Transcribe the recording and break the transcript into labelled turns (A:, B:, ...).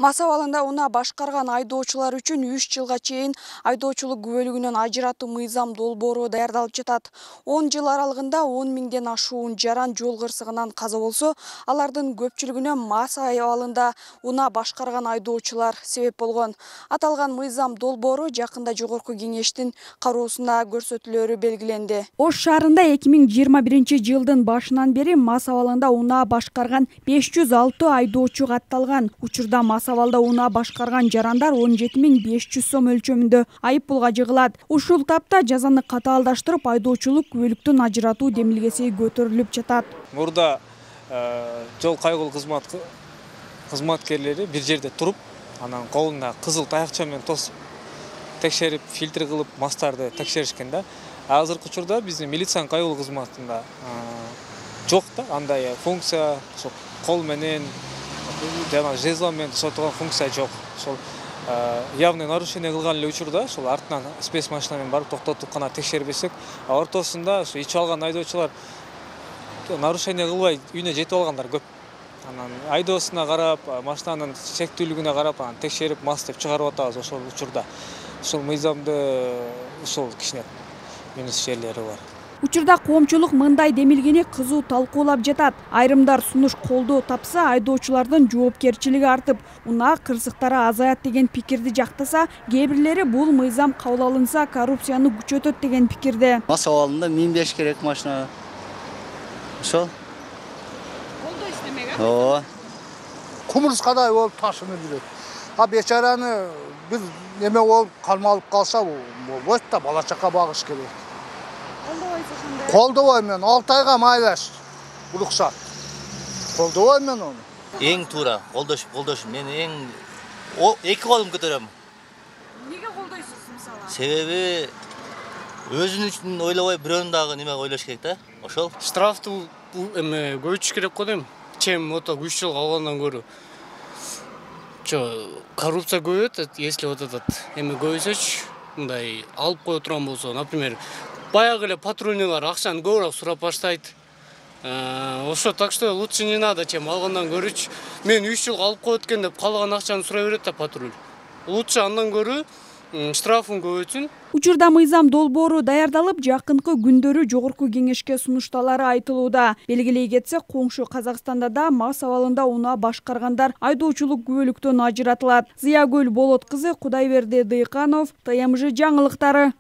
A: Мас абалында унаа башкарган айдоочулар үчүн 3 жылга чейин айдоочулук күбөлүгүнөн ажыратуу мыйзам долбоору даярдалып жатат. 10 жыл аралыгында 10 миңден ашуун жаран жол кырсыгынан каза болсо, алардын көпчүлүгүнө мас абалында унаа башкарган айдоочулар себеп болгон. Аталган мыйзам долбоору жакында Жогорку Кеңештин кароосуна көрсөтүлөрү белгиленди. Ош шаарында 2021 жылдын башынан бери мас абалында унаа башкарган 506 айдоочу катталган. Учурда мас абалда унаа башкарган жарандар 17.500 сом өлчөмүндө айып пулга жыгылат. Ушул тапта жазаны катаалдаштырып, айдоочулук күбөлүктөн ажыратуу демилгеси көтөрүлүп жатат.
B: Мурда жол кайгылуу кызматкерлери бир жерде туруп, анан колуна кызыл таякча менен тосуп, текшерип, фильтр кылып, мастарды текшеришкен да. Азыркы учурда биздин милициянын кайгылуу кызматында жок да, андай функция, кол менен жана жезл менен сотогон функция жок. Ошол явный нарушение кылган эле учурда ошол артынан спецмашина менен барып токтотуп гана текшербесек, ортосунда ошо ич алган айдоочулар нарушение кылбай үйүнө жетип алгандар көп. Анан айдоосуна карап, машинанын чектүүлүгүнө карап, анан текшерип, мас деп чыгарып атабыз ошол учурда. Ошол мыйзамды ошол кичине минус жерлери бар.
A: Учурда коомчулук мындай демилгени кызуу талкуулап жатат. Айрымдар сунуш колдоо тапса, айдоочулардын жоопкерчилиги артып, унаа кырсыктары азаят деген пикирди жактаса, кээ бирлери бул мыйзам кабыл алынса, коррупцияны күчөтөт деген пикирде.
C: Мас абалында минбеш керек машина. Ошол.
A: Колдойсуз демек, а?
C: Ооба.
D: Кумурскадай болуп ташынып жүрөт. А бечараны бир неме болуп калмалып калса, болбойт да, бала чака багыш керек. Колдобойм мен, 6 айга майлаш. Уруксат. Колдобойм мен ону.
C: Эң туура, колдош. Мен эң эки колум көтөрөм.
A: Неге колдойсуз мисалы?
C: Себеби өзүн үчүн ойлобой бирөөнүн дагы неме ойлош керек да. Ошол.
E: Штрафты көбөйтүш керек го дейм. Чем 3 жыл алгандан көрө. Коррупция көбөйөт, если вот этот көбөйсөчү, мындай алып кое турган болсо, например, баягы эле патрульныйлар акчаны көбүрөөк сурап баштайт. Ошо так что лучше не надо, чем алгандан көрүчү. Мен 3 жыл алып коет экен деп калган акчаны сурай берет да патруль. Лучше андан көрө штрафын көбөйтсүн.
A: Учурда мыйзам долбоору даярдалып, жакынкы күндөрү Жогорку Кеңешке сунушталары айтылууда. Белгилей кетсек, коңшу Казакстанда да мас абалында унаа башкаргандар айдоочулук күбөлүктөн ажыратылат. Зыягүл Болот кызы, Кудайберди Дыйканов, ТМЖ жаңылыктары.